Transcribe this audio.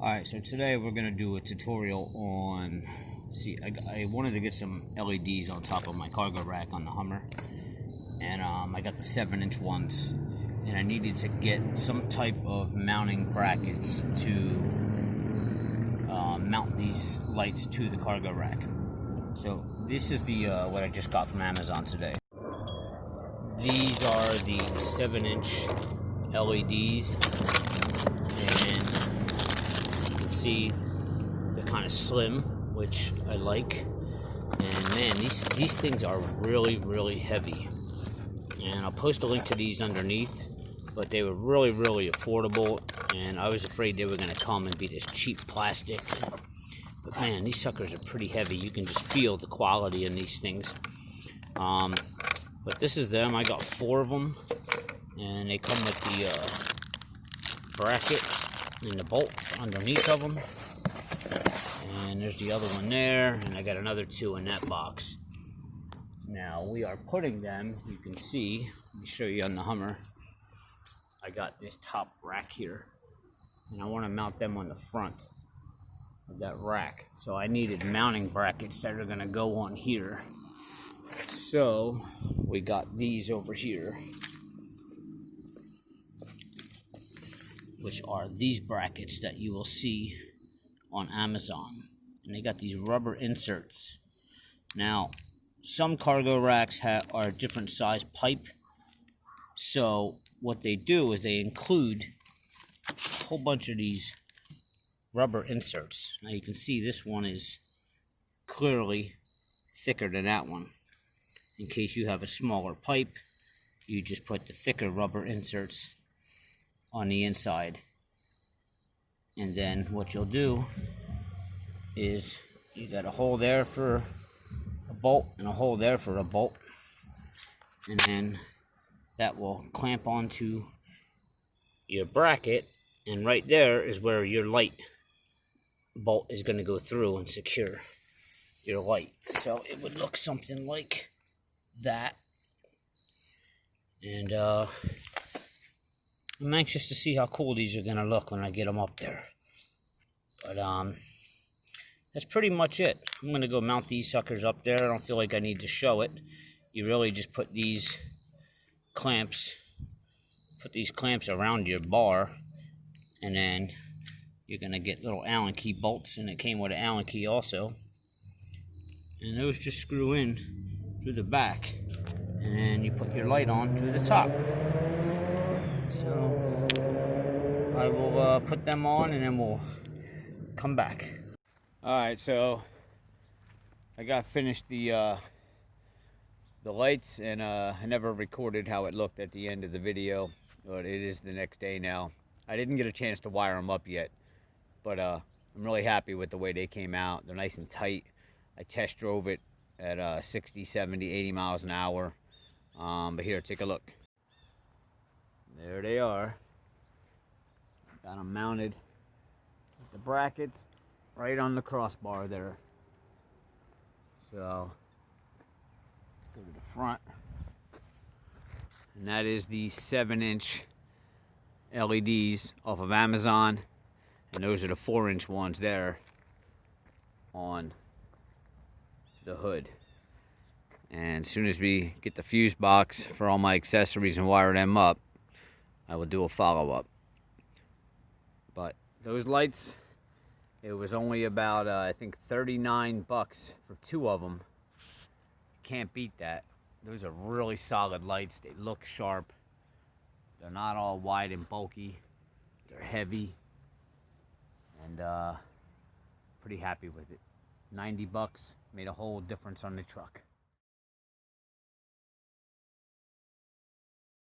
Alright, so today we're going to do a tutorial on, I wanted to get some LEDs on top of my cargo rack on the Hummer, and I got the 7-inch ones, and I needed to get some type of mounting brackets to mount these lights to the cargo rack. So this is the what I just got from Amazon today. These are the 7-inch LEDs, and see they're kind of slim, which I like, and man, these things are really heavy, and I'll post a link to these underneath, but they were really affordable, and I was afraid they were going to come and be this cheap plastic, but man, these suckers are pretty heavy. You can just feel the quality in these things. But this is them. I got 4 of them, and they come with the bracket and the bolt underneath of them, and there's the other one there, and I got another 2 in that box. Now we are putting them, you can see, let me show you on the Hummer, I got this top rack here, and I want to mount them on the front of that rack, so I needed mounting brackets that are going to go on here. So we got these over here, which are these brackets that you will see on Amazon. And they got these rubber inserts. Now, some cargo racks are different size pipe. So what they do is they include a whole bunch of these rubber inserts. Now you can see this one is clearly thicker than that one. In case you have a smaller pipe, you just put the thicker rubber inserts on the inside, and then what you'll do is you got a hole there for a bolt and a hole there for a bolt, and then that will clamp onto your bracket, and right there is where your light bolt is going to go through and secure your light. So it would look something like that, and I'm anxious to see how cool these are going to look when I get them up there. But that's pretty much it. I'm going to go mount these suckers up there. I don't feel like I need to show it. You really just put these clamps around your bar, and then you're going to get little Allen key bolts, and it came with an Allen key also. And those just screw in through the back, and then you put your light on through the top. So I will put them on, and then we'll come back. Alright, so I got finished the lights, and I never recorded how it looked at the end of the video, but it is the next day now. I didn't get a chance to wire them up yet, but I'm really happy with the way they came out. They're nice and tight. I test drove it at 60, 70, 80 miles an hour. But here, take a look. There they are. Got them mounted with the brackets right on the crossbar there. So let's go to the front. And that is the 7-inch LEDs off of Amazon. And those are the 4-inch ones there on the hood. And as soon as we get the fuse box for all my accessories and wire them up, I will do a follow-up. But those lights, it was only about I think $39 for 2 of them. Can't beat that. Those are really solid lights. They look sharp. They're not all wide and bulky. They're heavy, and pretty happy with it. $90 made a whole difference on the truck.